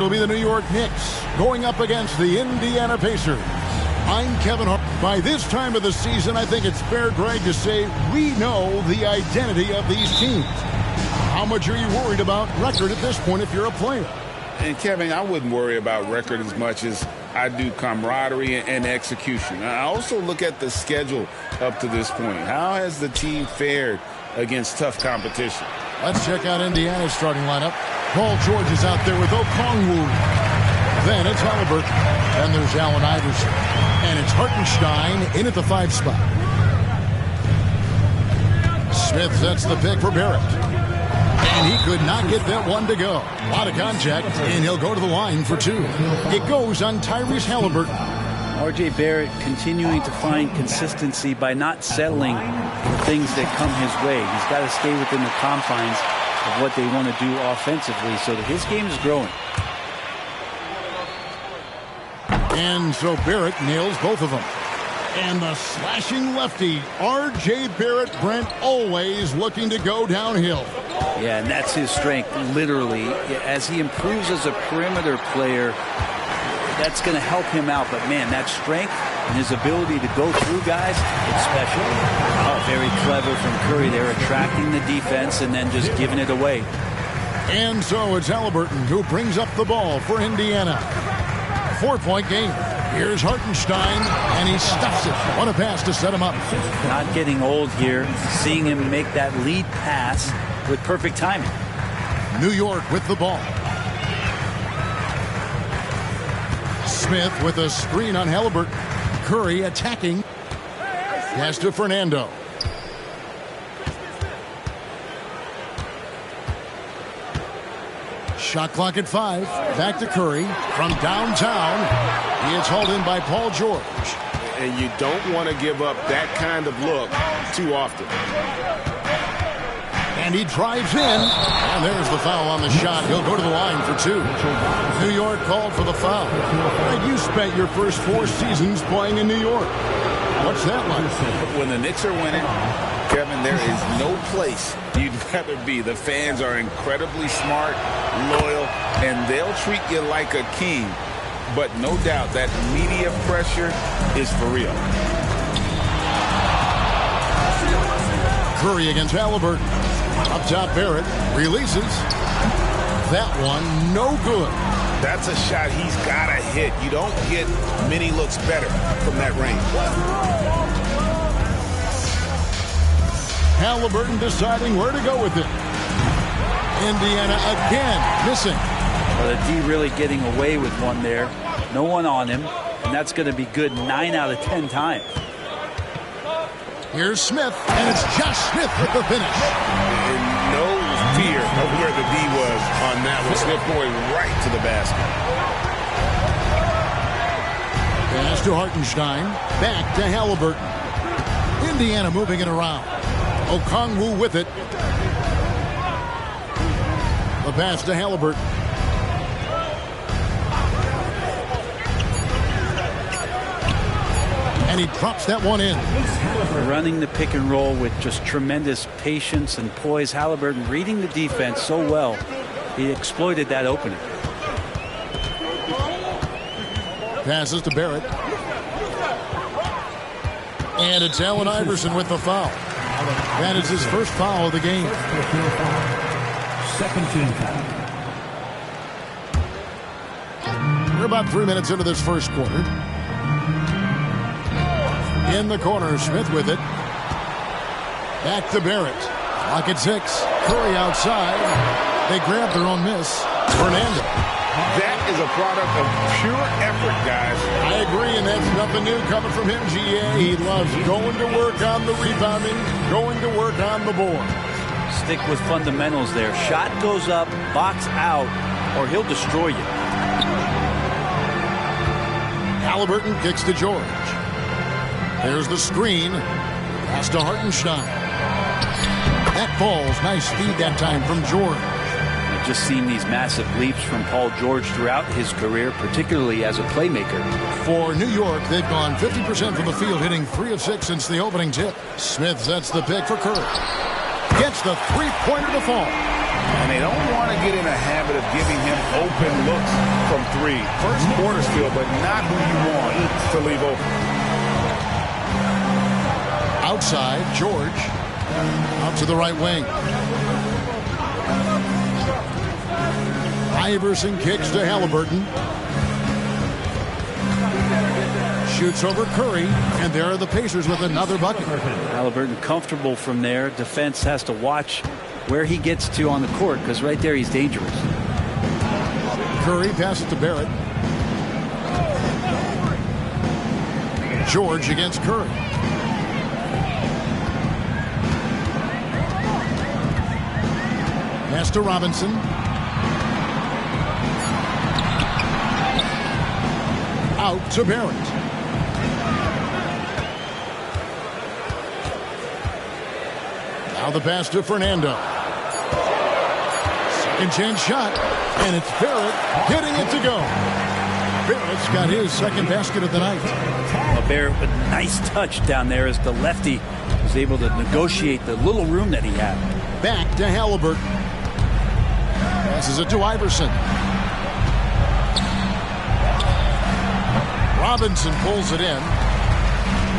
It'll be the New York Knicks going up against the Indiana Pacers. I'm Kevin Hart. By this time of the season, I think it's fair, Greg, to say we know the identity of these teams. How much are you worried about record at this point if you're a player? And, Kevin, I wouldn't worry about record as much as I do camaraderie and execution. I also look at the schedule up to this point. How has the team fared against tough competition? Let's check out Indiana's starting lineup. Paul George is out there with Okongwu. Then it's Halliburton. Then there's Allen Iverson. And it's Hartenstein in at the 5 spot. Smith sets the pick for Barrett. And he could not get that one to go. A lot of contact, and he'll go to the line for 2. It goes on Tyrese Halliburton. R.J. Barrett continuing to find consistency by not settling for things that come his way. He's got to stay within the confines of what they want to do offensively so that his game is growing. And so Barrett nails both of them. And the slashing lefty, R.J. Barrett, Brent, always looking to go downhill. Yeah, and that's his strength, literally. As he improves as a perimeter player, that's going to help him out. But, man, that strength and his ability to go through guys, it's special. Oh, very clever from Curry there, attracting the defense and then just giving it away. And so it's Halliburton who brings up the ball for Indiana. 4-point game. Here's Hartenstein, and he stuffs it. What a pass to set him up. Not getting old here. Seeing him make that lead pass with perfect timing. New York with the ball. Smith with a screen on Halliburton. Curry attacking. Pass to Fernando. Shot clock at 5. Back to Curry from downtown. He is hauled in by Paul George. And you don't want to give up that kind of look too often. And he drives in. And there's the foul on the shot. He'll go to the line for 2. New York called for the foul. And you spent your first 4 seasons playing in New York. What's that like? When the Knicks are winning, Kevin, there is no place you'd rather be. The fans are incredibly smart, loyal, and they'll treat you like a king. But no doubt that media pressure is for real. Curry against Halliburton. Up top, Barrett releases. That one, no good. That's a shot he's got to hit. You don't get many looks better from that range. Halliburton deciding where to go with it. Indiana again missing. Well, the D really getting away with one there. No one on him, and that's going to be good 9 out of 10 times. Here's Smith, and it's Josh Smith with the finish. And no fear of where the D was on that one. Smith going right to the basket. Pass to Hartenstein. Back to Halliburton. Indiana moving it around. Okongwu with it. The pass to Halliburton. And he drops that one in. Running the pick and roll with just tremendous patience and poise. Halliburton reading the defense so well. He exploited that opening. Passes to Barrett. And it's Allen Iverson with the foul. That is his first foul of the game. Second team foul. We're about 3 minutes into this first quarter. In the corner, Smith with it. Back to Barrett. Clock at 6. Curry outside. They grab their own miss. Fernando. That is a product of pure effort, guys. I agree, and that's nothing new coming from him, GA. He loves going to work on the rebounding, going to work on the board. Stick with fundamentals there. Shot goes up, box out, or he'll destroy you. Halliburton kicks to George. There's the screen. Pass to Hartenstein. That falls. Nice feed that time from George. I've just seen these massive leaps from Paul George throughout his career, particularly as a playmaker. For New York, they've gone 50% from the field, hitting 3 of 6 since the opening tip. Smith sets the pick for Curry. Gets the three-pointer to fall. And they don't want to get in a habit of giving him open looks from three. First quarter still, but not who you want to leave open. Outside, George. Out to the right wing. Iverson kicks to Halliburton. Shoots over Curry, and there are the Pacers with another bucket. Halliburton comfortable from there. Defense has to watch where he gets to on the court, because right there he's dangerous. Curry passes to Barrett. George against Curry. Pass to Robinson. Out to Barrett. Now the pass to Fernando. Second chance shot, and it's Barrett getting it to go. Barrett's got his second basket of the night. Well, Barrett with a nice touch down there as the lefty was able to negotiate the little room that he had. Back to Halliburton. Passes it to Iverson. Robinson pulls it in.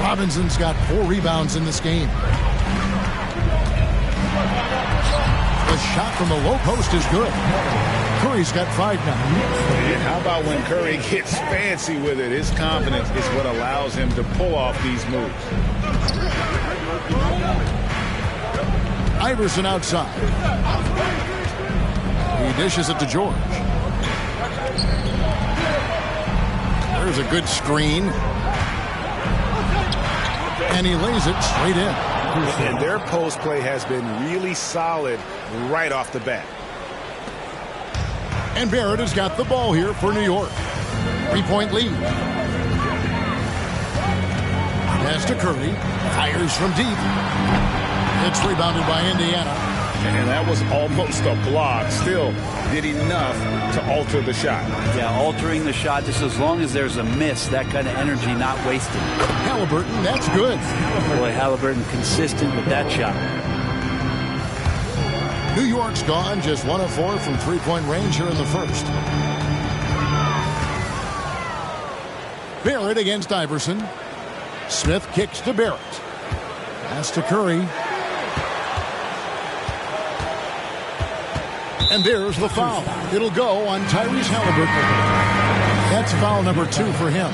Robinson's got 4 rebounds in this game. The shot from the low post is good. Curry's got 5 now. And how about when Curry gets fancy with it? His confidence is what allows him to pull off these moves. Iverson outside. He dishes it to George. There's a good screen. And he lays it straight in. And their post play has been really solid right off the bat. And Barrett has got the ball here for New York. 3-point lead. Pass to Curry. Fires from deep. It's rebounded by Indiana. And that was almost a block. Still did enough to alter the shot. Yeah, altering the shot just as long as there's a miss. That kind of energy not wasted. Halliburton, that's good. Boy, Halliburton consistent with that shot. New York's gone just 1 of 4 from 3-point range here in the first. Barrett against Iverson. Smith kicks to Barrett. Pass to Curry. And there's the foul. It'll go on Tyrese Halliburton. That's foul number 2 for him.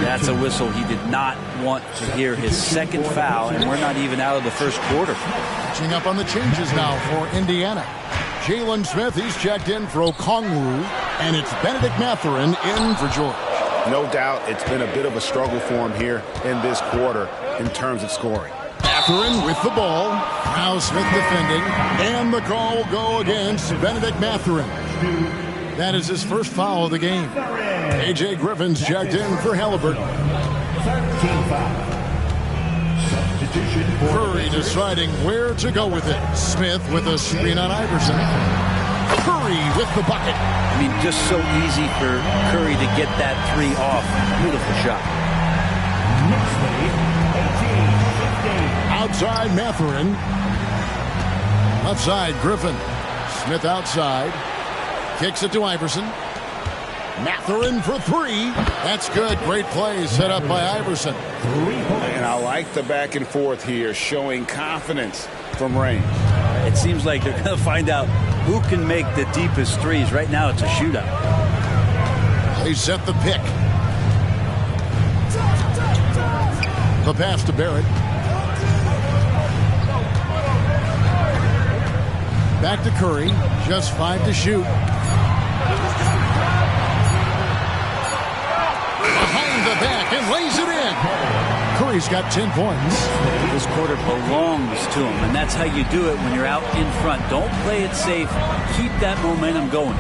That's a whistle. He did not want to hear his second foul, and we're not even out of the first quarter. Catching up on the changes now for Indiana. Jalen Smith, he's checked in for Okongwu, and it's Benedict Mathurin in for George. No doubt it's been a bit of a struggle for him here in this quarter in terms of scoring. Mathurin with the ball. Now Smith defending. And the call will go against Benedict Mathurin. That is his first foul of the game. A.J. Griffin's checked in for Halliburton. Curry deciding where to go with it. Smith with a screen on Iverson. Curry with the bucket. I mean, just so easy for Curry to get that 3 off. Beautiful shot. Outside Mathurin. Left side Griffin. Smith outside. Kicks it to Iverson. Mathurin for 3. That's good. Great play set up by Iverson. And I like the back and forth here, showing confidence from range. It seems like they're going to find out who can make the deepest threes. Right now it's a shootout. They set the pick. The pass to Barrett. Back to Curry. Just 5 to shoot. Behind the back and lays it in. Curry's got 10 points. This quarter belongs to him, and that's how you do it when you're out in front. Don't play it safe. Keep that momentum going.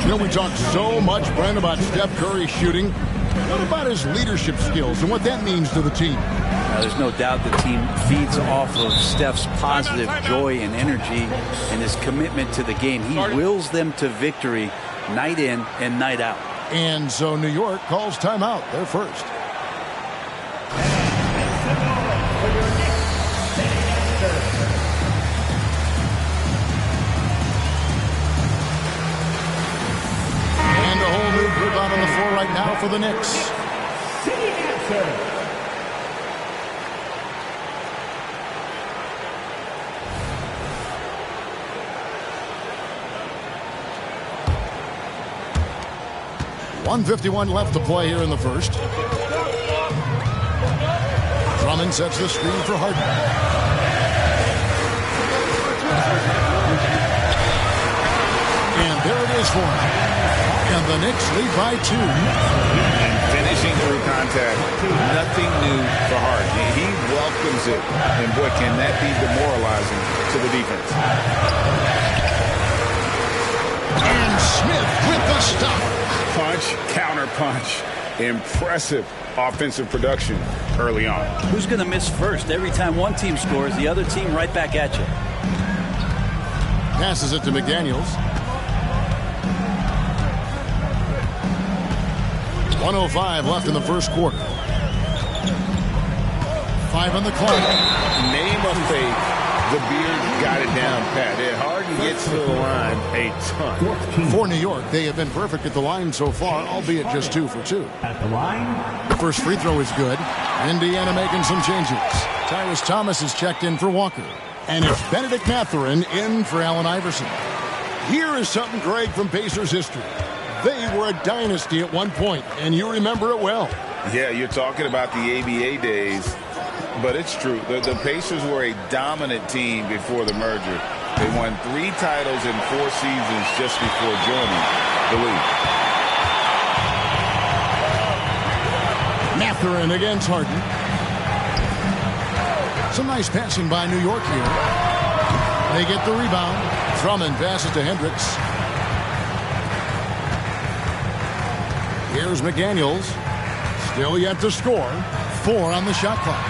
You know, we talk so much, Brent, about Steph Curry shooting. What about his leadership skills and what that means to the team? Now, there's no doubt the team feeds off of Steph's positive joy and energy and his commitment to the game. He wills them to victory night in and night out. And so New York calls timeout. They're first. now for the Knicks. .151 left to play here in the first. Drummond sets the screen for Harden. And there it is for him. And the Knicks lead by 2. And finishing through contact. Nothing new for Harden. He welcomes it. And boy, can that be demoralizing to the defense. And Smith with the stop. Punch, counter punch. Impressive offensive production early on. Who's going to miss first? Every time one team scores, the other team right back at you. Passes it to McDaniels. 1:05 left in the first quarter. 5 on the clock. Name of fake. The Beard got it down pat. Harden gets to the line a ton. For New York, they have been perfect at the line so far, albeit just 2 for 2. At the line. The first free throw is good. Indiana making some changes. Tyrese Thomas is checked in for Walker. And it's Benedict Mathurin in for Allen Iverson. Here is something, Greg, from Pacers history. They were a dynasty at one point, and you remember it well. Yeah, you're talking about the ABA days. But it's true. The Pacers were a dominant team before the merger. They won 3 titles in 4 seasons just before joining the league. Mathurin against Harden. Some nice passing by New York here. They get the rebound. Drummond passes to Hendricks. Here's McDaniels. Still yet to score. 4 on the shot clock.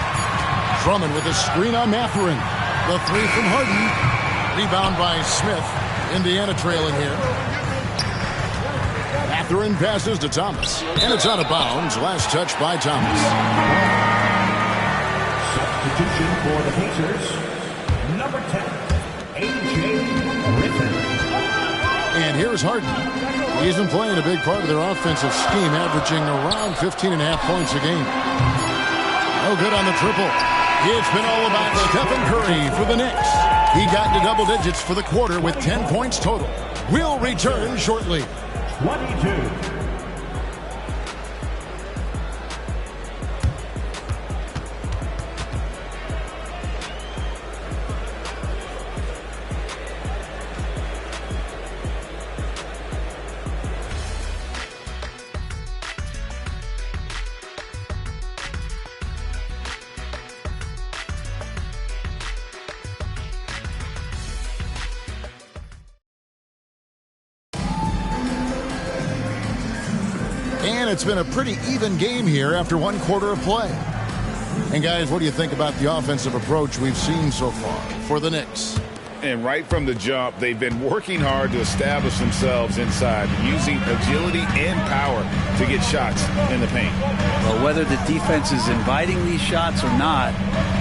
Drummond with a screen on Mathurin. The 3 from Harden. Rebound by Smith. Indiana trailing here. Mathurin passes to Thomas. And it's out of bounds. Last touch by Thomas. Substitution for the Pacers. Number 10, A.J. Griffin. And here's Harden. He's been playing a big part of their offensive scheme, averaging around 15.5 points a game. No good on the triple. It's been all about Stephen Curry for the Knicks. He got into double digits for the quarter with 10 points total. We'll return shortly. 22. And it's been a pretty even game here after one quarter of play. And guys, what do you think about the offensive approach we've seen so far for the Knicks? And right from the jump, they've been working hard to establish themselves inside, using agility and power to get shots in the paint. Well, whether the defense is inviting these shots or not,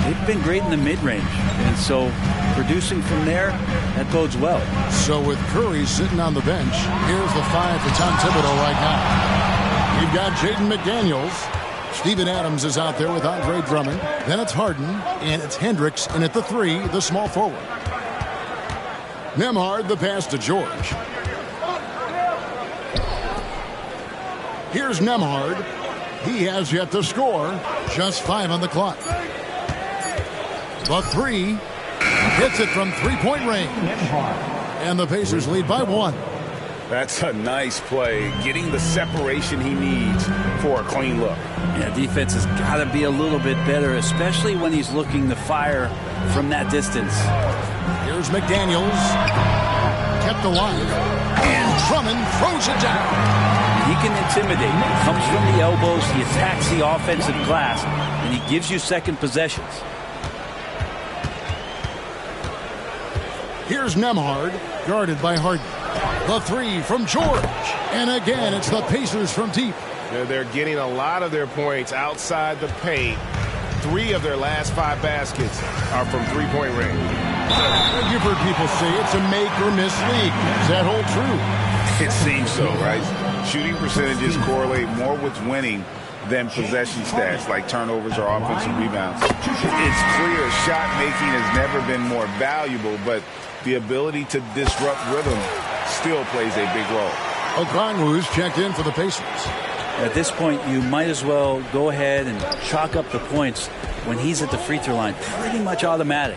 they've been great in the mid-range. And so producing from there, that bodes well. So with Curry sitting on the bench, here's the 5 for Tom Thibodeau right now. You've got Jaden McDaniels. Steven Adams is out there with Andre Drummond. Then it's Harden, and it's Hendricks, and at the 3, the small forward. Nembhard, the pass to George. Here's Nembhard. He has yet to score. Just 5 on the clock. The 3 hits it from three-point range. And the Pacers lead by 1. That's a nice play, getting the separation he needs for a clean look. Yeah, defense has got to be a little bit better, especially when he's looking to fire from that distance. Here's McDaniels. Kept alive. And Drummond throws it down. He can intimidate. He comes from the elbows. He attacks the offensive glass, and he gives you second possessions. Here's Nembhard, guarded by Harden. The 3 from George. And again, it's the Pacers from deep. They're getting a lot of their points outside the paint. 3 of their last 5 baskets are from three-point range. You've heard people say it's a make-or-miss league. Does that hold true? It seems so, right? Shooting percentages correlate more with winning than possession stats like turnovers or offensive rebounds. It's clear shot making has never been more valuable, but the ability to disrupt rhythm still plays a big role. Okongwu's checked in for the Pacers. At this point, you might as well go ahead and chalk up the points when he's at the free throw line. Pretty much automatic.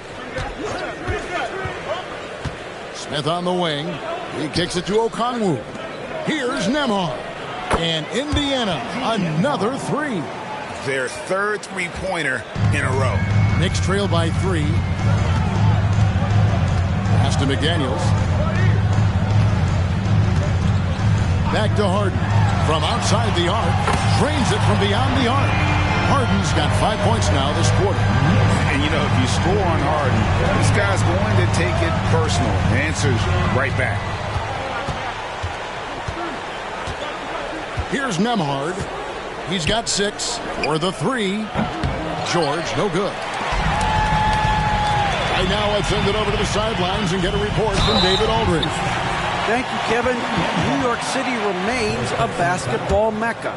Smith on the wing. He kicks it to Okongwu. Here's Nembhard. And Indiana, another three. Their third three-pointer in a row. Knicks trail by 3. Pass to McDaniels. Back to Harden. From outside the arc. Drains it from beyond the arc. Harden's got 5 points now this quarter. And, you know, if you score on Harden, this guy's going to take it personal. Answers right back. Here's Nembhard. He's got 6 for the 3. George, no good. Right now, let's send it over to the sidelines and get a report from David Aldridge. Thank you, Kevin. New York City remains a basketball mecca.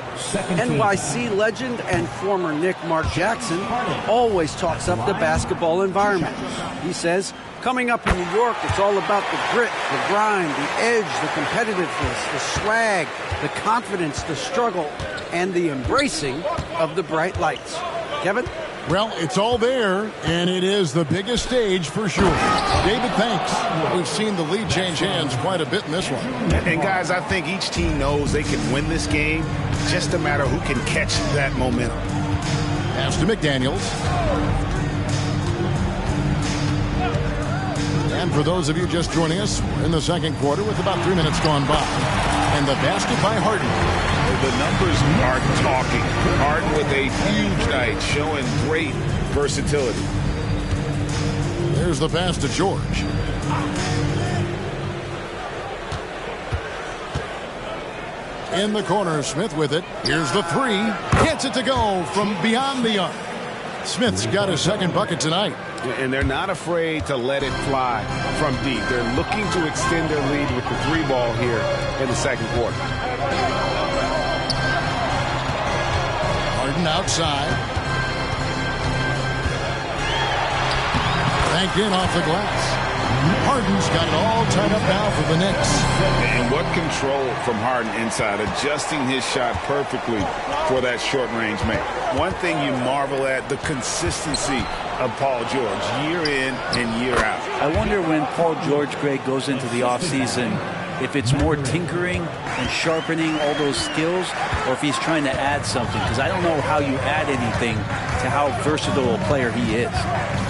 NYC legend and former Knick Mark Jackson always talks up the basketball environment. He says, coming up in New York, it's all about the grit, the grind, the edge, the competitiveness, the swag, the confidence, the struggle, and the embracing of the bright lights. Kevin? Well, it's all there, and it is the biggest stage for sure. David, thanks. We've seen the lead change hands quite a bit in this one. And guys, I think each team knows they can win this game. Just a matter who can catch that momentum. Pass to McDaniels. And for those of you just joining us, we're in the second quarter with about 3 minutes gone by. And the basket by Harden. The numbers are talking. Harden with a huge night, showing great versatility. There's the pass to George. In the corner, Smith with it. Here's the 3. Gets it to go from beyond the arc. Smith's got his second bucket tonight. And they're not afraid to let it fly from deep. They're looking to extend their lead with the 3 ball here in the second quarter. Harden outside. Banked in off the glass. Harden's got it all tied up now for the Knicks. And what control from Harden inside, adjusting his shot perfectly for that short-range make. One thing you marvel at, the consistency of Paul George, year in and year out. I wonder when Paul George, Greg, goes into the offseason, if it's more tinkering and sharpening all those skills, or if he's trying to add something. Because I don't know how you add anything to how versatile a player he is.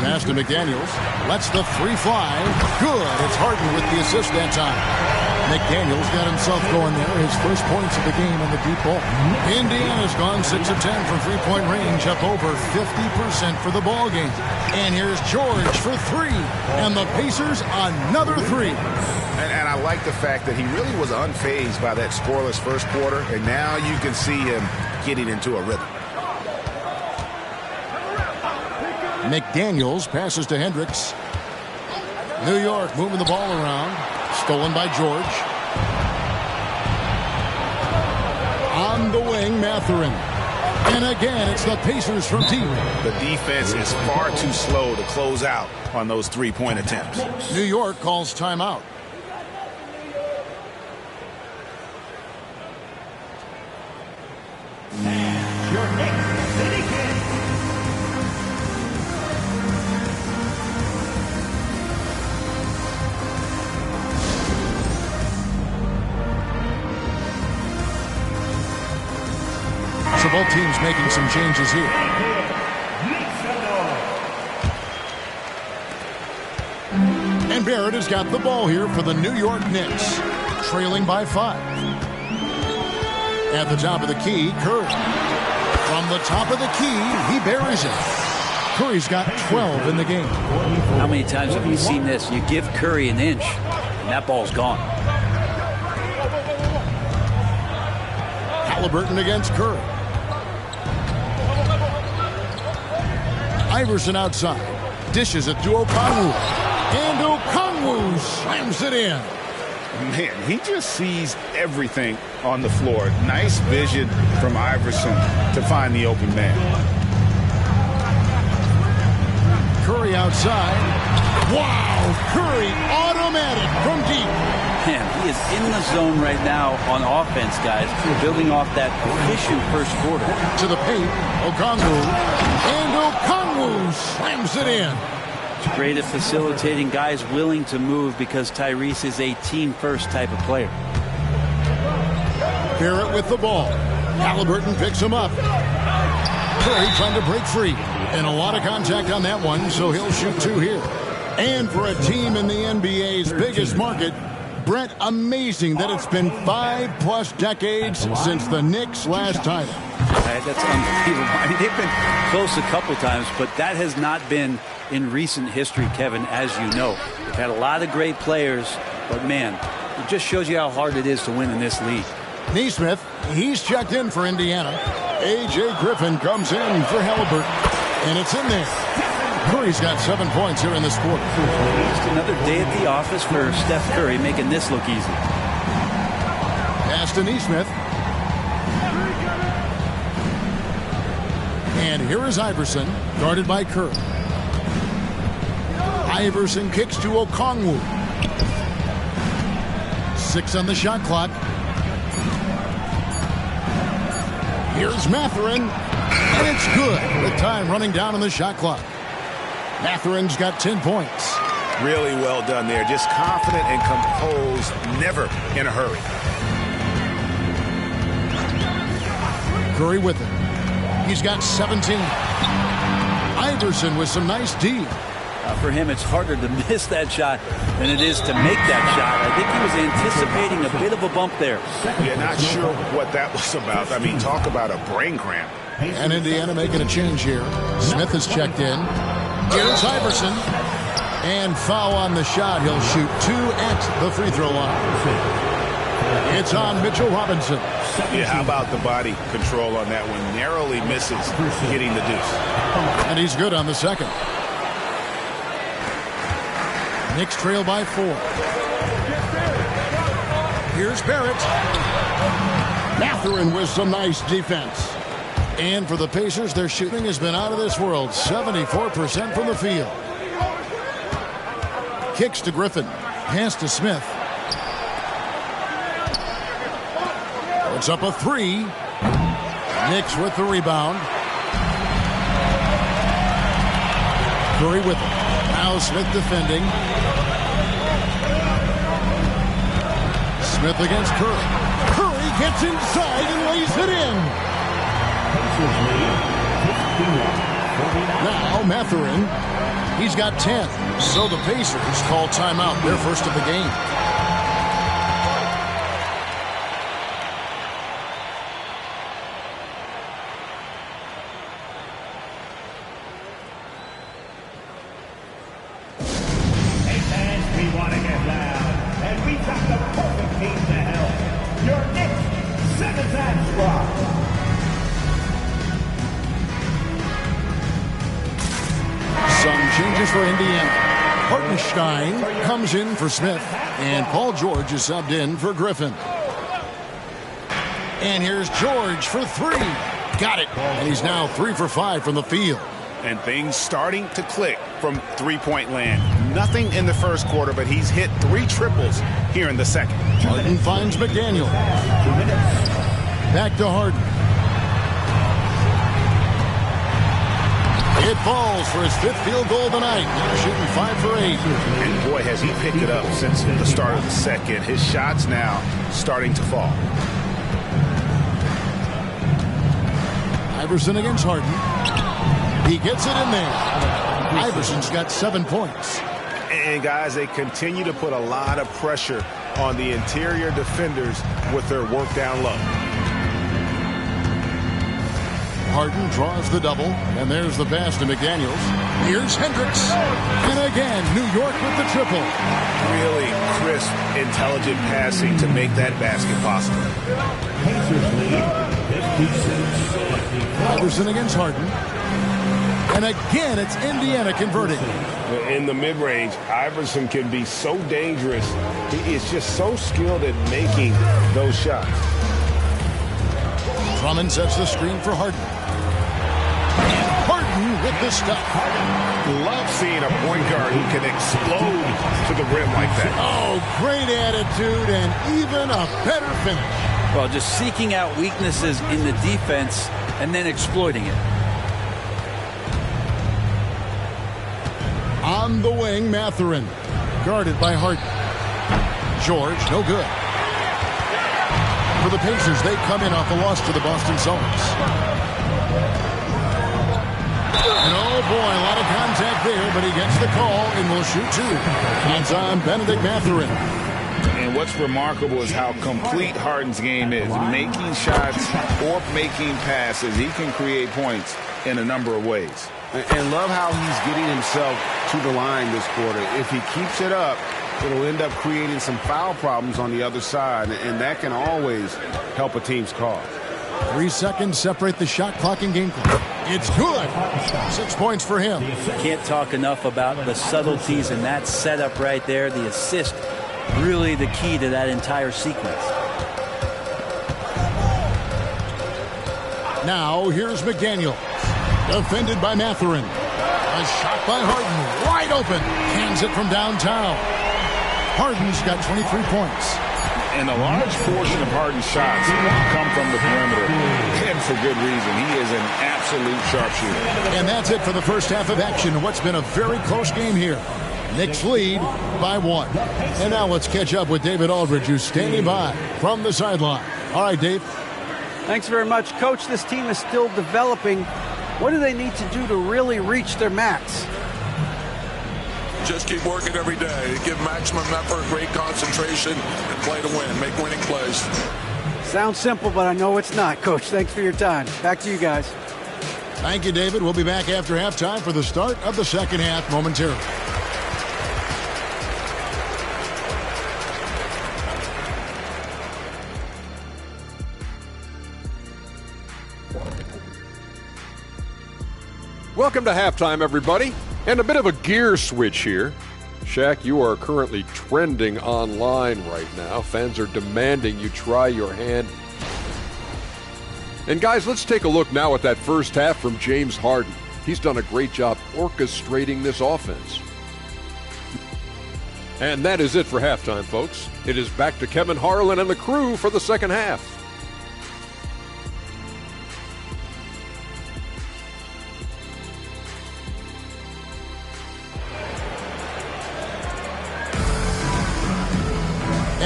Pass to McDaniels. Lets the 3 fly. Good. It's Harden with the assist that time. McDaniels got himself going there. His first points of the game on the deep ball. Indiana's gone 6 of 10 from three-point range, up over 50% for the ball game. And here's George for 3. And the Pacers another 3. And I like the fact that he really was unfazed by that scoreless first quarter, and now you can see him getting into a rhythm. McDaniels passes to Hendricks. New York moving the ball around. Stolen by George. On the wing, Mathurin. And again, it's the Pacers from deep. The defense is far too slow to close out on those 3-point attempts. New York calls timeout. Your Knicks City Kings. So both teams making some changes here. And Barrett has got the ball here for the New York Knicks, trailing by 5. At the top of the key, Curry. From the top of the key, he buries it. Curry's got 12 in the game. How many times have you seen this? You give Curry an inch, and that ball's gone. Halliburton against Curry. Iverson outside. Dishes it to Okongwu. And Okongwu slams it in. Man, he just sees everything on the floor. Nice vision from Iverson to find the open man. Curry outside. Wow, Curry automatic from deep. Man, he is in the zone right now on offense, guys, building off that efficient first quarter. To the paint, Okongwu. And Okongwu slams it in. It's great at facilitating guys willing to move because Tyrese is a team-first type of player. Barrett with the ball. Halliburton picks him up. Curry trying to break free. And a lot of contact on that one, so he'll shoot 2 here. And for a team in the NBA's biggest market, Brett, amazing that it's been 5+ decades since the Knicks' last title. That's unbelievable. I mean, they've been close a couple times, but that has not been in recent history, Kevin, as you know. They've had a lot of great players, but, man, it just shows you how hard it is to win in this league. Nesmith, he's checked in for Indiana. A.J. Griffin comes in for Halliburton, and it's in there. Curry's got 7 points here in this quarter. Just another day at the office for Steph Curry, making this look easy. Pass to Nesmith. And here is Iverson, guarded by Curry. Iverson kicks to Okongwu. 6 on the shot clock. Here's Mathurin, and it's good with time running down on the shot clock. Mathurin's got 10 points. Really well done there. Just confident and composed, never in a hurry. Curry with it. He's got 17. Iverson with some nice D. For him, it's harder to miss that shot than it is to make that shot. I think he was anticipating a bit of a bump there. Yeah, not sure what that was about. I mean, talk about a brain cramp. And Indiana making a change here. Smith has checked in. Here's Iverson. And foul on the shot. He'll shoot 2 at the free throw line. It's on Mitchell Robinson. Yeah, how about the body control on that one? Narrowly misses getting the deuce. And he's good on the second. Knicks trail by 4. Here's Barrett. Mathurin with some nice defense. And for the Pacers, their shooting has been out of this world. 74% from the field. Kicks to Griffin. Pass to Smith. Puts up a 3. Knicks with the rebound. Curry with it. Now Smith defending. Smith against Curry. Curry gets inside and lays it in. Now Mathurin. He's got 10. So the Pacers call timeout. Their first of the game. For Indiana. Hartenstein comes in for Smith, and Paul George is subbed in for Griffin. And here's George for 3. Got it. And he's now 3 for 5 from the field. And things starting to click from three-point land. Nothing in the first quarter, but he's hit 3 triples here in the second. Harden finds McDaniel. Back to Harden. It falls for his 5th field goal of the night. Now shooting 5 for 8. And boy, has he picked it up since the start of the second. His shots now starting to fall. Iverson against Harden. He gets it in there. Iverson's got 7 points. And guys, they continue to put a lot of pressure on the interior defenders with their work down low. Harden draws the double, and there's the pass to McDaniels. Here's Hendricks. And again, New York with the triple. Really crisp, intelligent passing to make that basket possible. Iverson against Harden. And again, it's Indiana converting. In the mid-range, Iverson can be so dangerous. He is just so skilled at making those shots. Drummond sets the screen for Harden. And Harden with the stop. Love seeing a point guard who can explode to the rim like that. Oh, great attitude and even a better finish. Well, just seeking out weaknesses in the defense and then exploiting it. On the wing, Mathurin. Guarded by Harden. George, no good. For the Pacers, they come in off a loss to the Boston Celtics. And oh boy, a lot of contact there, but he gets the call and will shoot two. Hands on Benedict Mathurin. And what's remarkable is how complete Harden's game is. Making shots or making passes, he can create points in a number of ways. And love how he's getting himself to the line this quarter. If he keeps it up, it'll end up creating some foul problems on the other side, and that can always help a team's cause. 3 seconds separate the shot clock and game clock. It's good. 6 points for him. Can't talk enough about the subtleties in that setup right there. The assist, really the key to that entire sequence. Now here's McDaniel. Defended by Mathurin. A shot by Harden. Wide open. Hands it from downtown. Harden's got 23 points. And a large portion of Harden's shots come from the perimeter. And for good reason. He is an absolute sharpshooter. And that's it for the first half of action. What's been a very close game here. Knicks lead by 1. And now let's catch up with David Aldridge, who's standing by from the sideline. All right, Dave. Thanks very much, Coach. This team is still developing. What do they need to do to really reach their max? Just keep working every day. Give maximum effort, great concentration, and play to win. Make winning plays. Sounds simple, but I know it's not, Coach. Thanks for your time. Back to you guys. Thank you, David. We'll be back after halftime for the start of the second half momentarily. Welcome to halftime, everybody. And a bit of a gear switch here. Shaq, you are currently trending online right now. Fans are demanding you try your hand. And guys, let's take a look now at that first half from James Harden. He's done a great job orchestrating this offense. And that is it for halftime, folks. It is back to Kevin Harlan and the crew for the second half.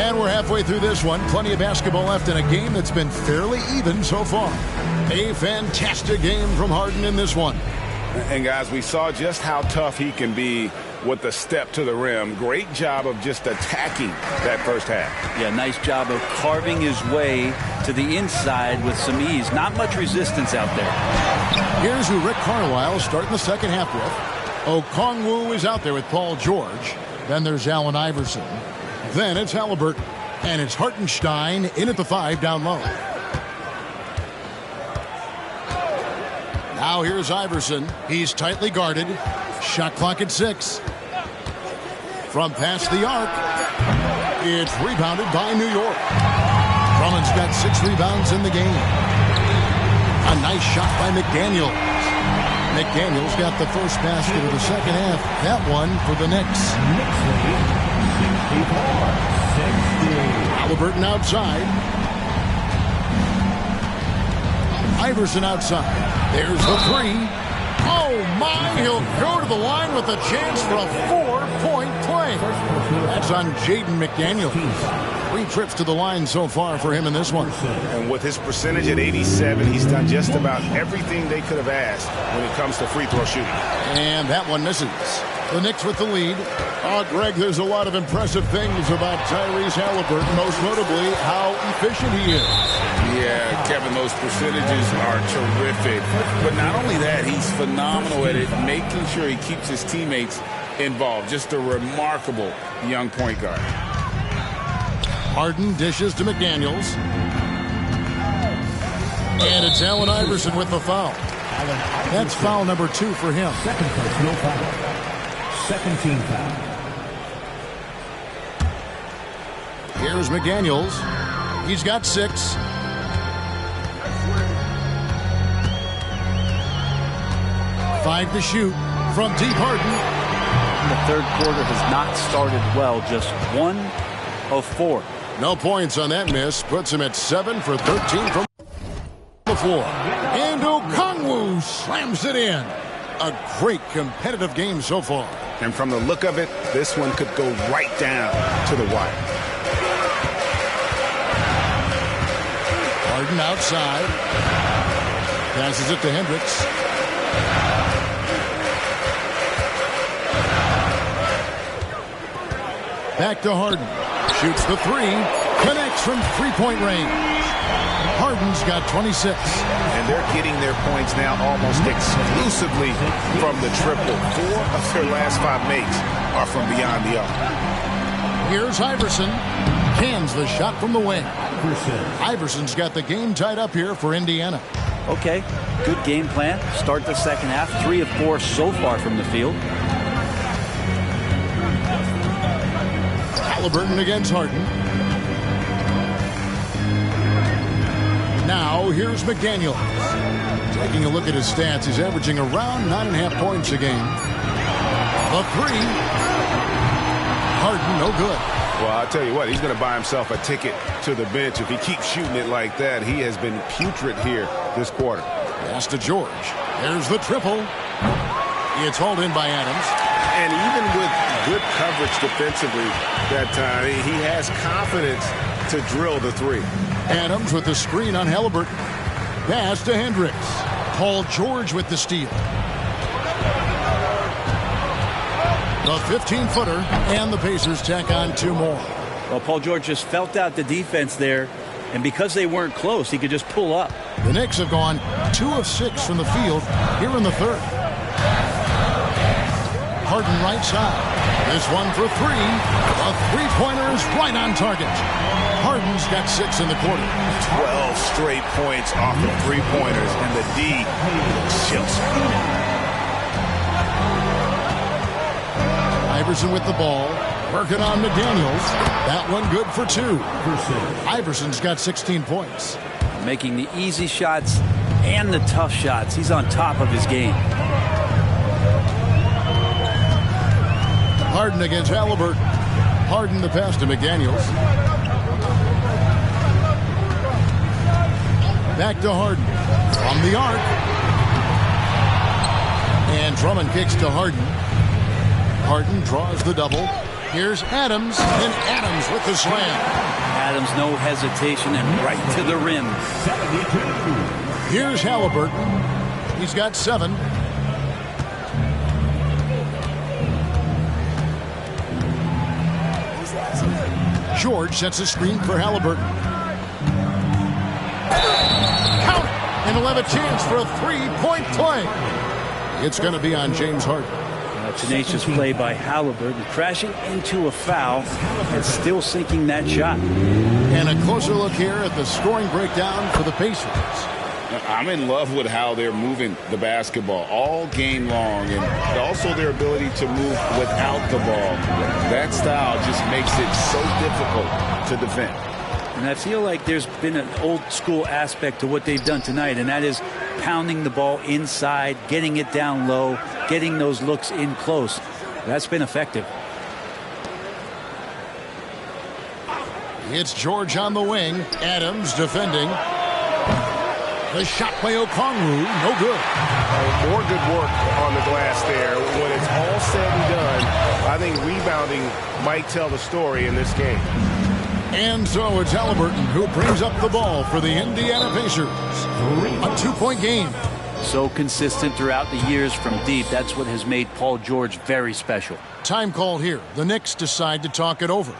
And we're halfway through this one. Plenty of basketball left in a game that's been fairly even so far. A fantastic game from Harden in this one. And guys, we saw just how tough he can be with the step to the rim. Great job of just attacking that first half. Yeah, nice job of carving his way to the inside with some ease. Not much resistance out there. Here's who Rick Carlisle starting the second half with. Okongwu is out there with Paul George. Then there's Allen Iverson. Then it's Halliburton. And it's Hartenstein in at the 5 down low. Now here's Iverson. He's tightly guarded. Shot clock at 6. From past the arc. It's rebounded by New York. Drummond's got 6 rebounds in the game. A nice shot by McDaniels. McDaniels got the first basket of the second half. That one for the Knicks. Halliburton outside. Iverson outside. There's the 3. Oh my, he'll go to the line with a chance for a 4-point play. That's on Jaden McDaniels. 3 trips to the line so far for him in this one. And with his percentage at 87, he's done just about everything they could have asked when it comes to free throw shooting. And that one misses. The Knicks with the lead. Greg, there's a lot of impressive things about Tyrese Halliburton, most notably how efficient he is. Yeah, Kevin, those percentages are terrific. But not only that, he's phenomenal at it, making sure he keeps his teammates involved. Just a remarkable young point guard. Harden dishes to McDaniels. And it's Allen Iverson with the foul. That's foul number 2 for him. Second personal foul. Second team foul. Here's McDaniels. He's got 6. Five to shoot from deep. Harden. The third quarter has not started well. Just 1 of 4. No points on that miss. Puts him at 7 for 13 from the floor. And Okongwu slams it in. A great competitive game so far. And from the look of it, this one could go right down to the wire. Harden outside. Passes it to Hendricks. Back to Harden. Shoots the 3. Connects from three-point range. Harden's got 26. And they're getting their points now almost exclusively from the triple. 4 of their last 5 makes are from beyond the arc. Here's Iverson. Cans the shot from the wing. Iverson's got the game tied up here for Indiana. Okay, good game plan. Start the second half. 3 of 4 so far from the field. Halliburton against Harden. Now here's McDaniels. Taking a look at his stats, he's averaging around 9.5 points a game. The 3. Harden, no good. Well, I'll tell you what, he's going to buy himself a ticket to the bench. If he keeps shooting it like that, he has been putrid here this quarter. Pass to George. There's the triple. It's hauled in by Adams. And even with good coverage defensively that time, he has confidence to drill the 3. Adams with the screen on Halliburton. Pass to Hendricks. Paul George with the steal. The 15-footer, and the Pacers tack on 2 more. Well, Paul George just felt out the defense there, and because they weren't close, he could just pull up. The Knicks have gone 2 of 6 from the field here in the third. Harden right side. This one for 3. A three-pointer is right on target. Harden's got 6 in the quarter. 12 straight points off of three-pointers, and the D chills. Iverson with the ball. Working on McDaniels. That one good for 2. Iverson's got 16 points. Making the easy shots and the tough shots. He's on top of his game. Harden against Halliburton. Harden the pass to McDaniels. Back to Harden. From the arc. And Drummond kicks to Harden. Harden draws the double. Here's Adams, and Adams with the slam. Adams, no hesitation, and right to the rim. Here's Halliburton. He's got 7. George sets a screen for Halliburton. Count it! And he'll have a chance for a 3-point play. It's going to be on James Harden. Tenacious play by Halliburton, crashing into a foul and still sinking that shot. And a closer look here at the scoring breakdown for the Pacers. I'm in love with how they're moving the basketball all game long, and also their ability to move without the ball. That style just makes it so difficult to defend. And I feel like there's been an old school aspect to what they've done tonight, and that is pounding the ball inside, getting it down low, getting those looks in close. That's been effective. It's George on the wing. Adams defending. The shot by Okongwu, no good. More good work on the glass there. When it's all said and done, I think rebounding might tell the story in this game. And so it's Halliburton who brings up the ball for the Indiana Pacers. A 2-point game. So consistent throughout the years from deep. That's what has made Paul George very special. Time call here. The Knicks decide to talk it over.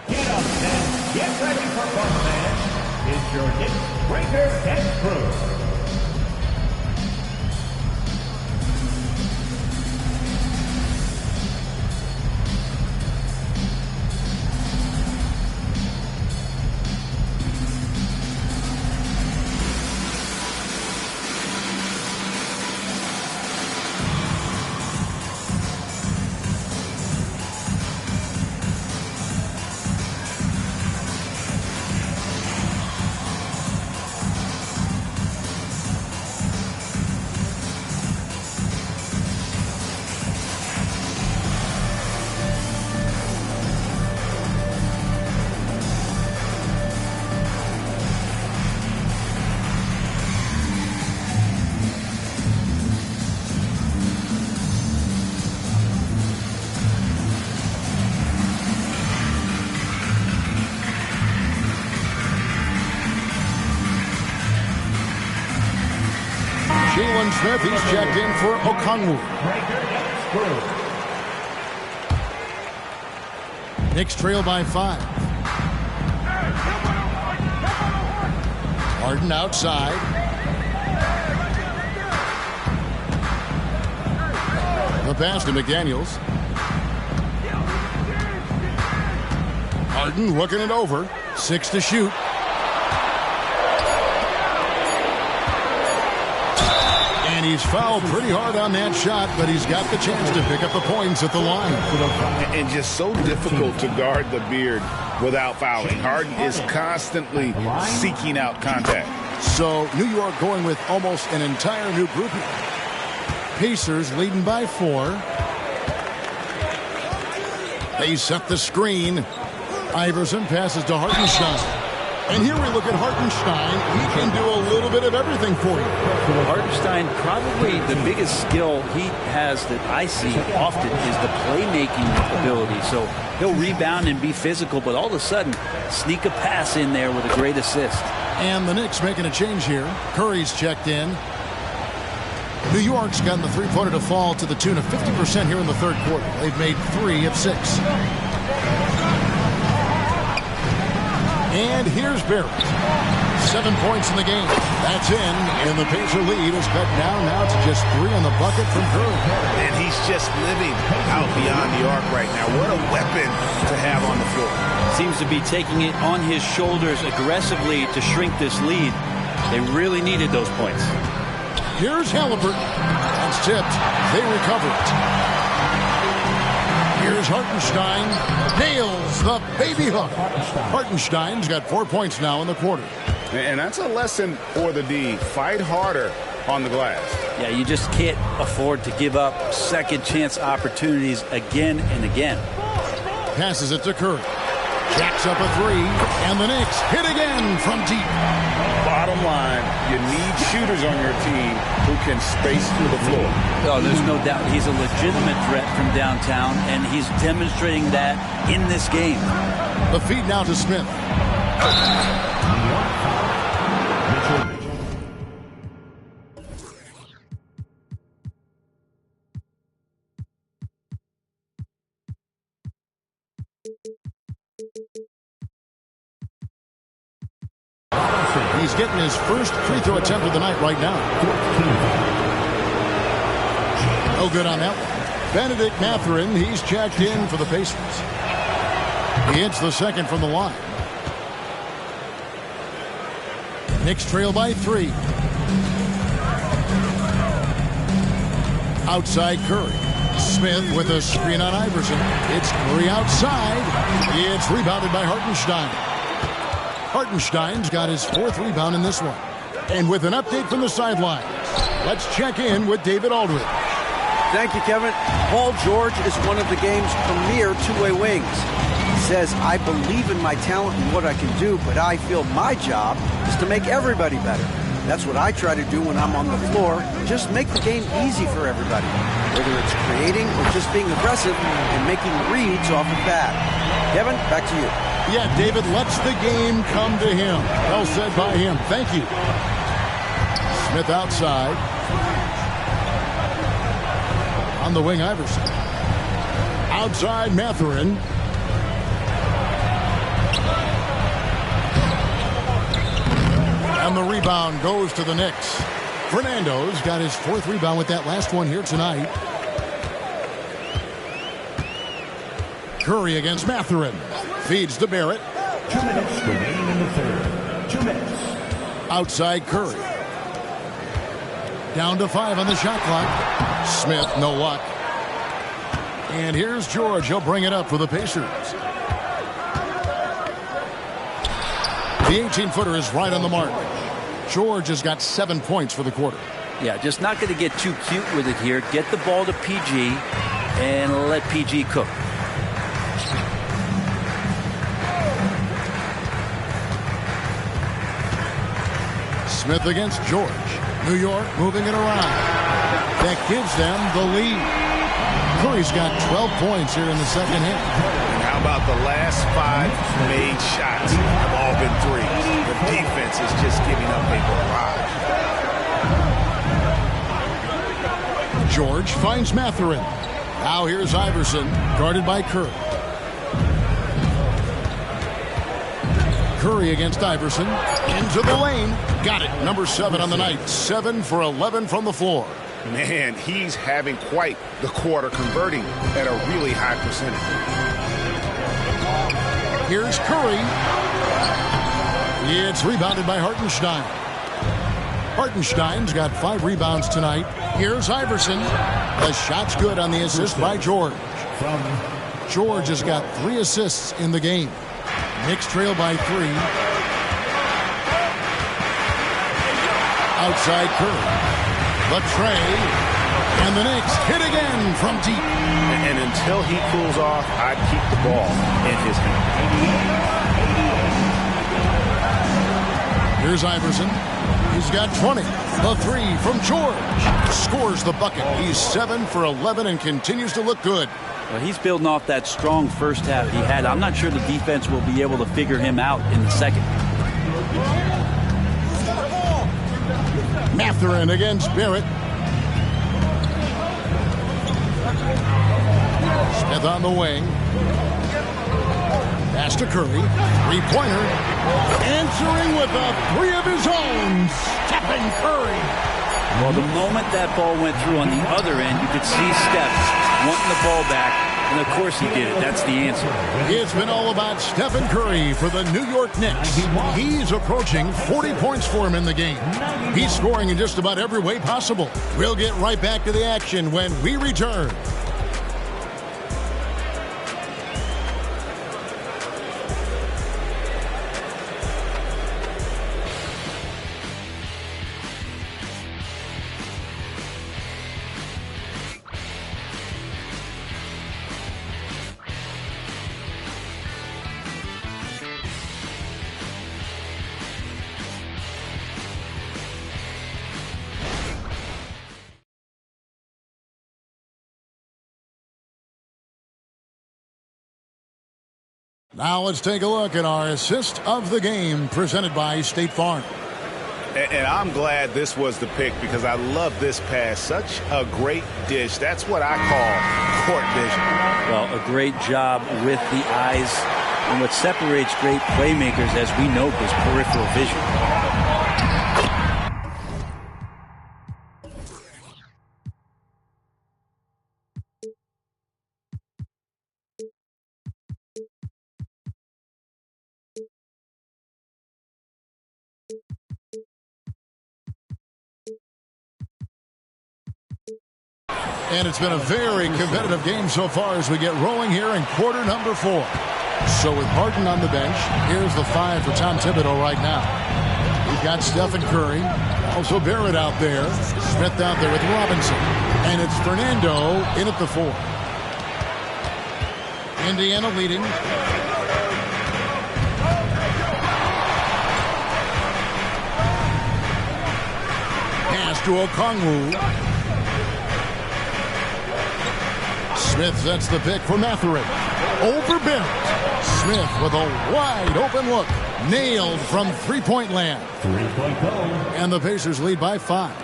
Get up and get ready for fun, fans. It's your Knicks Breaker and Crew. Jalen Smith, he's checked in for Okongwu. Knicks trail by 5. Harden outside. The pass to McDaniels. Harden looking it over. 6 to shoot. And he's fouled pretty hard on that shot, but he's got the chance to pick up the points at the line. And just so difficult to guard the beard without fouling. Harden is constantly seeking out contact. So New York going with almost an entire new group. Pacers leading by 4. They set the screen. Iverson passes to Hartenstein. And here we look at Hartenstein. He can do a little bit of everything for you. Hartenstein, probably the biggest skill he has that I see often is the playmaking ability. So he'll rebound and be physical, but all of a sudden sneak a pass in there with a great assist. And the Knicks making a change here. Curry's checked in. New York's gotten the three-pointer to fall to the tune of 50% here in the third quarter. They've made 3 of 6. And here's Barrett. 7 points in the game. That's in. And the Pacer lead is cut down now to just 3 on the bucket from Curry. And he's just living out beyond the arc right now. What a weapon to have on the floor. Seems to be taking it on his shoulders aggressively to shrink this lead. They really needed those points. Here's Halliburton. That's tipped. They recover it. Here's Hartenstein. Nails the baby hook. Hartenstein's got 4 points now in the quarter. And that's a lesson for the D. Fight harder on the glass. Yeah, you just can't afford to give up second chance opportunities again and again. Passes it to Curry. Jacks up a 3. And the Knicks hit again from deep. Bottom line, you need shooters on your team who can space through the floor. Oh, there's no doubt he's a legitimate threat from downtown, and he's demonstrating that in this game. The feed now to Smith. He's getting his first free throw attempt of the night right now. No good on that one. Benedict Mathurin, he's checked in for the Pacers. He hits the second from the line. Knicks trail by 3. Outside Curry. Smith with a screen on Iverson. It's Curry outside. It's rebounded by Hartenstein. Hartenstein's got his 4th rebound in this one. And with an update from the sidelines, let's check in with David Aldridge. Thank you, Kevin. Paul George is one of the game's premier two-way wings. He says, I believe in my talent and what I can do, but I feel my job is to make everybody better. That's what I try to do when I'm on the floor. Just make the game easy for everybody, whether it's creating or just being aggressive and making reads off of that. Kevin, back to you. Yeah, David lets the game come to him. Well said by him. Thank you. Smith outside. On the wing, Iverson. Outside, Mathurin. And the rebound goes to the Knicks. Fernando's got his 4th rebound with that last one here tonight. Curry against Mathurin. Feeds to Barrett. 2 minutes remaining in the third. 2 minutes. Outside Curry. Down to 5 on the shot clock. Smith, no luck. And here's George. He'll bring it up for the Pacers. The 18-footer is right on the mark. George has got 7 points for the quarter. Yeah, just not going to get too cute with it here. Get the ball to PG and let PG cook. Smith against George. New York moving it around. That gives them the lead. Curry's got 12 points here in the second half. And how about the last 5 made shots have all been threes. The defense is just giving up a barrage. George finds Mathurin. Now here's Iverson, guarded by Curry. Curry against Iverson. Into the lane. Got it. Number 7 on the night. 7 for 11 from the floor. Man, he's having quite the quarter, converting at a really high percentage. Here's Curry. It's rebounded by Hartenstein. Hartenstein's got 5 rebounds tonight. Here's Iverson. The shot's good on the assist by George. George has got 3 assists in the game. Knicks trail by 3. Outside Curry. The tray. And the Knicks hit again from deep. And until he cools off, I'd keep the ball in his hand. Here's Iverson. He's got 20. The 3 from George. Scores the bucket. He's 7 for 11 and continues to look good. Well, he's building off that strong first half he had. I'm not sure the defense will be able to figure him out in the second. Mathurin against Barrett. Smith on the wing. Pass to Curry. 3-pointer. Answering with a 3 of his own. Stephen Curry. Well, the moment that ball went through on the other end, you could see Steph wanting the ball back. And, of course, he did it. That's the answer. It's been all about Stephen Curry for the New York Knicks. He's approaching 40 points for him in the game. He's scoring in just about every way possible. We'll get right back to the action when we return. Now let's take a look at our assist of the game presented by State Farm. And I'm glad this was the pick because I love this pass. Such a great dish. That's what I call court vision. Well, a great job with the eyes. And what separates great playmakers, as we know, is peripheral vision. And it's been a very competitive game so far as we get rolling here in quarter number 4. So with Harden on the bench, here's the 5 for Tom Thibodeau right now. We've got Stephen Curry, also Barrett out there, Smith out there with Robinson. And it's Fernando in at the 4. Indiana leading. Pass to Okongwu. Smith sets the pick for Mathurin. Over Barrett. Smith with a wide open look. Nailed from 3-point land. 3-point goal. And the Pacers lead by 5.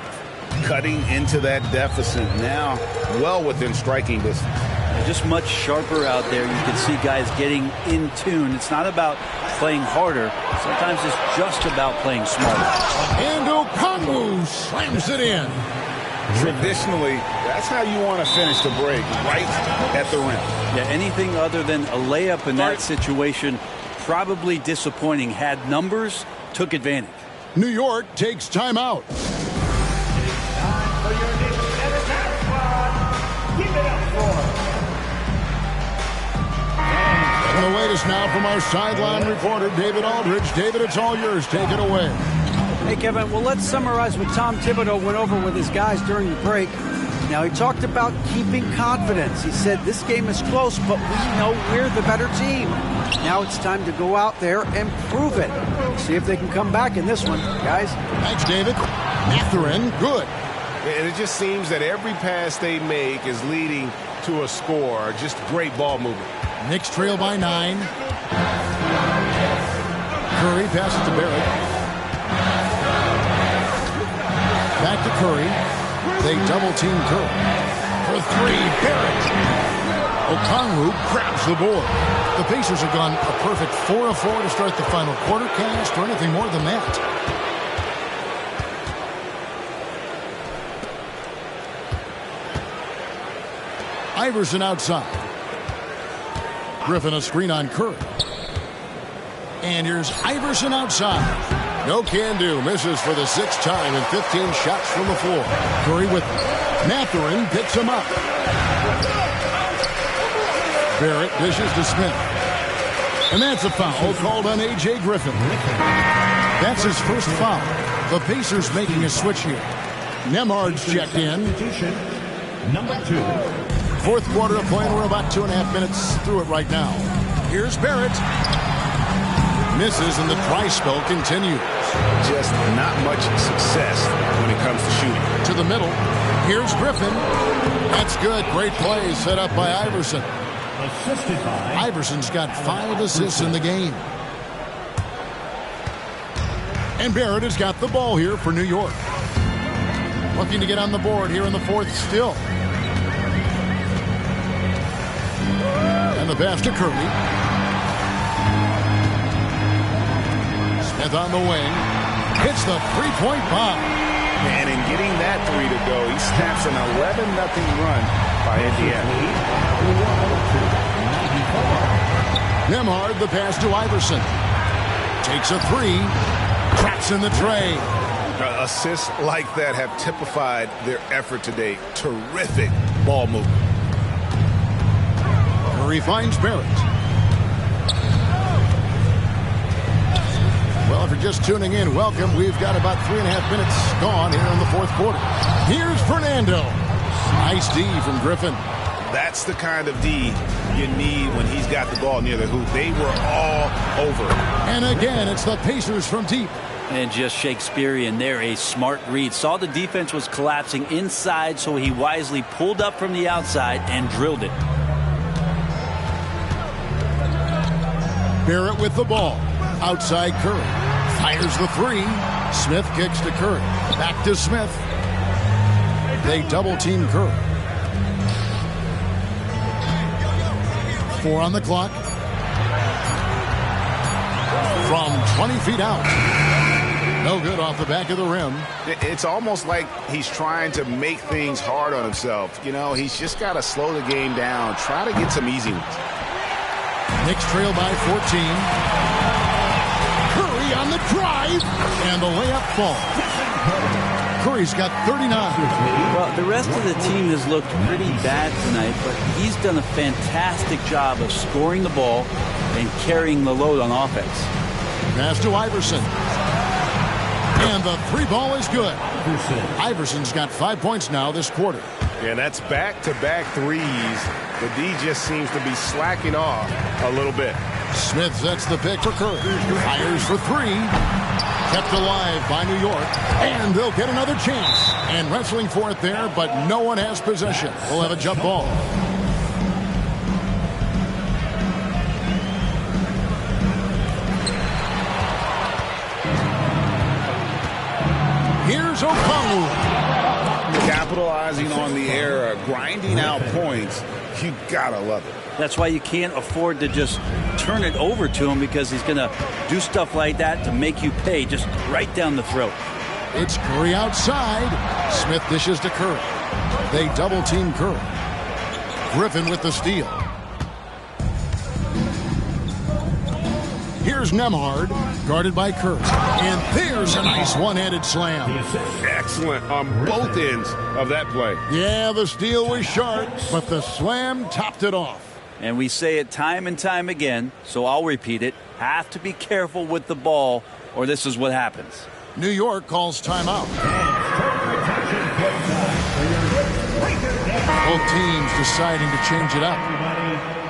Cutting into that deficit now, well within striking distance. Just much sharper out there. You can see guys getting in tune. It's not about playing harder. Sometimes it's just about playing smarter. And Okongwu slams it in. Traditionally, that's how you want to finish the break, right at the rim. Yeah, anything other than a layup in that situation, probably disappointing. Had numbers, took advantage. New York takes timeout. Time for your Knicks center back squad. Give it up for. And the latest now from our sideline reporter, David Aldridge. David, it's all yours. Take it away. Hey, Kevin, well, let's summarize what Tom Thibodeau went over with his guys during the break. Now, he talked about keeping confidence. He said this game is close, but we know we're the better team. Now it's time to go out there and prove it. See if they can come back in this one, guys. Thanks, David. Mathurin, good. And it just seems that every pass they make is leading to a score. Just great ball movement. Knicks trail by 9. Curry passes to Barrett. Back to Curry. They double-team Curry. For three, Barrett. Okongwu grabs the board. The Pacers have gone a perfect 4 of 4 to start the final quarter. Can't ask for anything more than that. Iverson outside. Griffin a screen on Curry. And here's Iverson outside. No can do. Misses for the 6th time and 15 shots from the floor. Curry with Mathurin picks him up. Barrett dishes to Smith. And that's a foul called on A.J. Griffin. That's his first foul. The Pacers making a switch here. Nembhard's checked in. Number 2. Fourth quarter of play, and we're about 2.5 minutes through it right now. Here's Barrett. Misses, and the dry spell continues. Just not much success when it comes to shooting. To the middle. Here's Griffin. That's good. Great play set up by Iverson. Assisted by Iverson's got 5 assists in the game. And Barrett has got the ball here for New York. Looking to get on the board here in the fourth still. And the pass to Curry. Smith on the wing. Hits the three-point bomb. And in getting that 3 to go, he snaps an 11-0 run by Indiana. Nembhard, the pass to Iverson. Takes a 3. Traps in the tray. Assists like that have typified their effort today. Terrific ball movement. Curry finds Barrett. Well, if you're just tuning in, welcome. We've got about 3.5 minutes gone here in the fourth quarter. Here's Fernando. Nice D from Griffin. That's the kind of D you need when he's got the ball near the hoop. They were all over. And again, it's the Pacers from deep. And just Shakespearean there, a smart read. Saw the defense was collapsing inside, so he wisely pulled up from the outside and drilled it. Barrett with the ball. Outside Curry. Fires the 3. Smith kicks to Curry. Back to Smith. They double-team Curry. 4 on the clock. From 20 feet out. No good off the back of the rim. It's almost like he's trying to make things hard on himself. You know, he's just got to slow the game down. Try to get some easy ones. Knicks trail by 14. Curry on the drive. And the layup falls. Curry's got 39. Well, the rest of the team has looked pretty bad tonight, but he's done a fantastic job of scoring the ball and carrying the load on offense. Pass to Iverson. And the 3 ball is good. Iverson's got 5 points now this quarter. And that's back-to-back threes. The D just seems to be slacking off a little bit. Smith sets the pick for Curry. Fires for 3. Kept alive by New York. And they'll get another chance. And wrestling for it there, but no one has possession. We'll have a jump ball. Here's Okongwu. Capitalizing on the error, grinding out points. You gotta love it. That's why you can't afford to just turn it over to him, because he's going to do stuff like that to make you pay just right down the throat. It's Curry outside. Smith dishes to Curry. They double-team Curry. Griffin with the steal. Here's Nembhard, guarded by Curry. And there's a nice one-handed slam. Excellent on both ends of that play. Yeah, the steal was sharp, but the slam topped it off. And we say it time and time again, so I'll repeat it. Have to be careful with the ball, or this is what happens. New York calls timeout. Both teams deciding to change it up.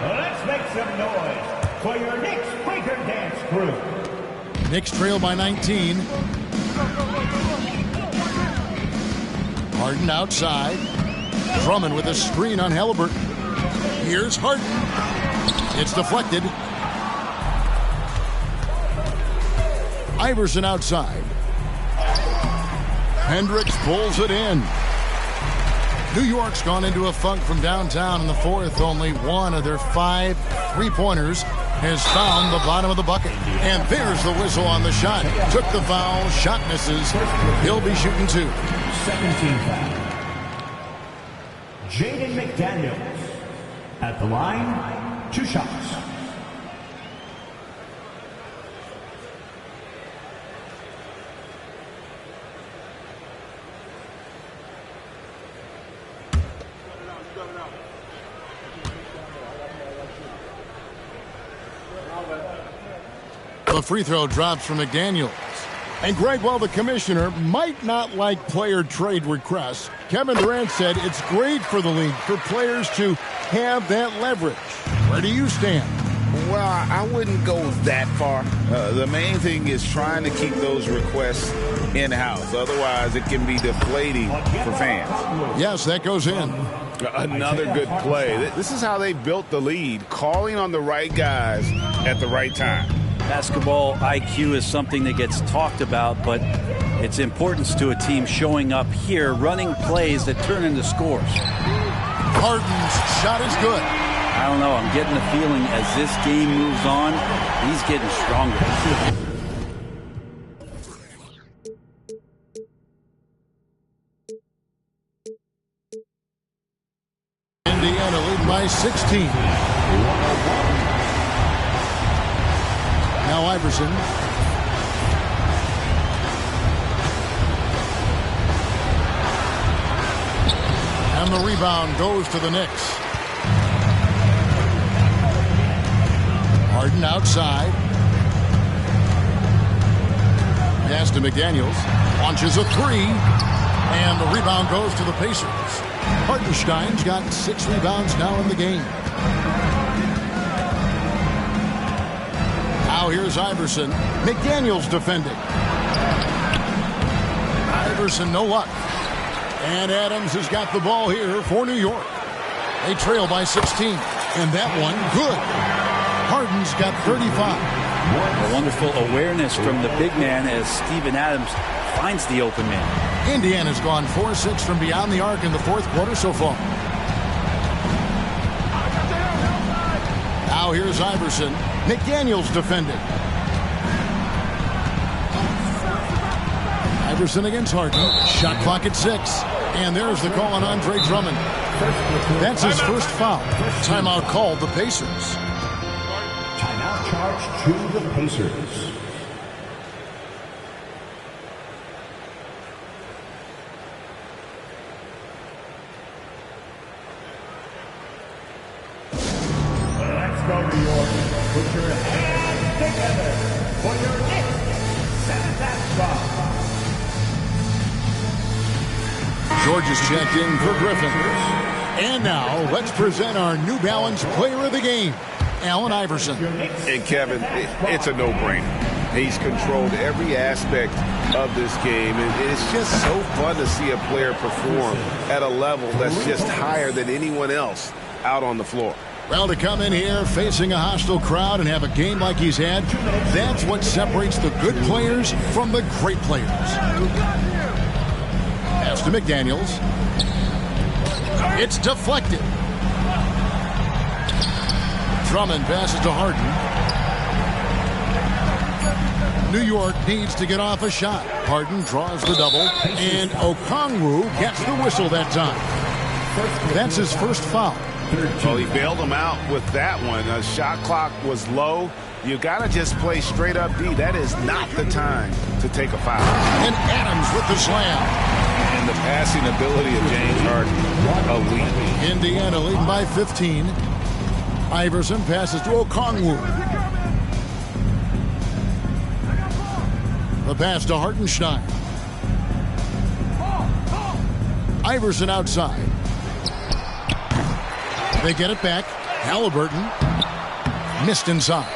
Let's make some noise for your Knicks Breaker Dance crew. Knicks trail by 19. Harden outside. Drummond with a screen on Halliburton. Here's Harden. It's deflected. Iverson outside. Hendricks pulls it in. New York's gone into a funk from downtown in the fourth. Only one of their 5 3-pointers has found the bottom of the bucket. And there's the whistle on the shot. Took the foul. Shot misses. He'll be shooting 2. Second team foul. Jaden McDaniels. At the line, 2 shots. The free throw drops from McDaniels. And Greg, while the commissioner might not like player trade requests, Kevin Durant said it's great for the league for players to have that leverage. Where do you stand? Well, I wouldn't go that far. The main thing is trying to keep those requests in-house. Otherwise, it can be deflating for fans. Yes, that goes in. Another good play. This is how they built the lead, calling on the right guys at the right time. Basketball IQ is something that gets talked about, but its importance to a team showing up here, running plays that turn into scores. Harden's shot is good. I don't know. I'm getting the feeling as this game moves on, he's getting stronger. Indiana leading by 16. Now Iverson. And the rebound goes to the Knicks. Harden outside. Pass to McDaniels. Launches a 3. And the rebound goes to the Pacers. Hartenstein's got 6 rebounds now in the game. Now here's Iverson. McDaniels defending. Iverson, no luck. And Adams has got the ball here for New York. They trail by 16. And that one, good. Harden's got 35. A wonderful awareness from the big man as Steven Adams finds the open man. Indiana's gone 4-6 from beyond the arc in the fourth quarter so far. Now here's Iverson. McDaniels defending. Iverson against Harden. Shot clock at 6. And there's the call on Andre Drummond. That's his first foul. Timeout called the Pacers. Timeout charge to the Pacers. Let's go, New York. Put your hands together for your Knicks 7th spot. George is checked in for Griffin. And now, let's present our New Balance Player of the Game, Allen Iverson. And Kevin, it's a no-brainer. He's controlled every aspect of this game, and it's just so fun to see a player perform at a level that's just higher than anyone else out on the floor. Well, to come in here facing a hostile crowd and have a game like he's had, that's what separates the good players from the great players. Pass to McDaniels. It's deflected. Drummond passes to Harden. New York needs to get off a shot. Harden draws the double, and Okongwu gets the whistle that time. That's his first foul. Well, he bailed him out with that one. The shot clock was low. You got to just play straight up D. That is not the time to take a foul. And Adams with the slam. And the passing ability of James Harden, elite. Indiana leading by 15. Iverson passes to Okongwu. The pass to Hartenstein. Iverson outside. They get it back. Halliburton missed inside.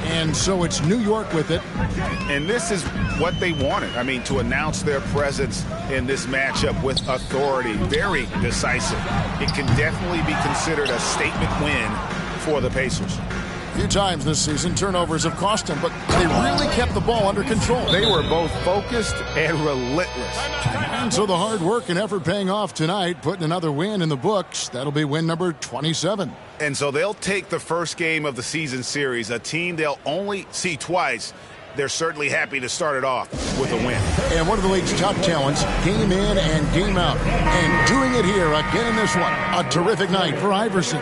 And so it's New York with it. And this is what they wanted. I mean, to announce their presence in this matchup with authority. Very decisive. It can definitely be considered a statement win for the Pacers. A few times this season, turnovers have cost him, but they really kept the ball under control. They were both focused and relentless. And so the hard work and effort paying off tonight, putting another win in the books. That'll be win number 27. And so they'll take the first game of the season series, a team they'll only see twice. They're certainly happy to start it off with a win. And one of the league's top talents, game in and game out. And doing it here again in this one. A terrific night for Iverson.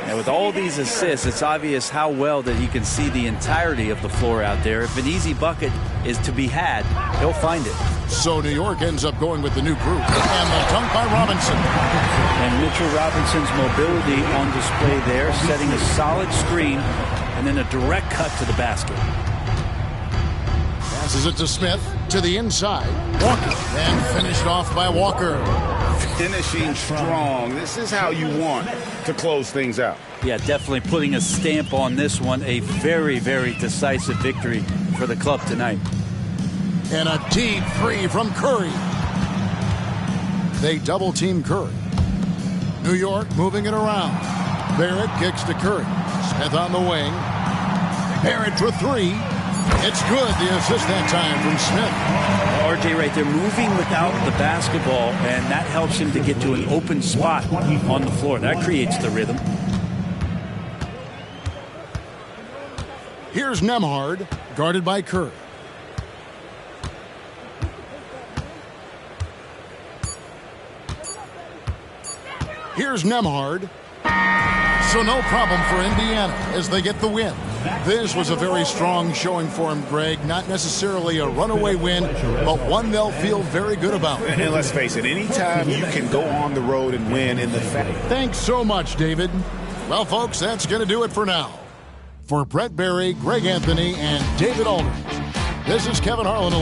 And with all these assists, it's obvious how well that he can see the entirety of the floor out there. If an easy bucket is to be had, he'll find it. So New York ends up going with the new group. And the dunk by Robinson. And Mitchell Robinson's mobility on display there, setting a solid screen and then a direct cut to the basket. Passes it to Smith, to the inside. Walker, and finished off by Walker. Finishing strong. This is how you want to close things out. Yeah, definitely putting a stamp on this one. A very, very decisive victory for the club tonight. And a deep three from Curry. They double-team Curry. New York moving it around. Barrett kicks to Curry. Smith on the wing. Barrett for three. It's good, the assist that time from Smith. RJ right there moving without the basketball, and that helps him to get to an open spot on the floor. That creates the rhythm. Here's Nembhard, guarded by Curry. Here's Nembhard. So no problem for Indiana as they get the win. This was a very strong showing for him, Greg. Not necessarily a runaway win, but one they'll feel very good about. And let's face it, anytime you can go on the road and win in the Thanks so much, David. Well, folks, that's going to do it for now. For Brett Berry, Greg Anthony, and David Aldridge, this is Kevin Harlan.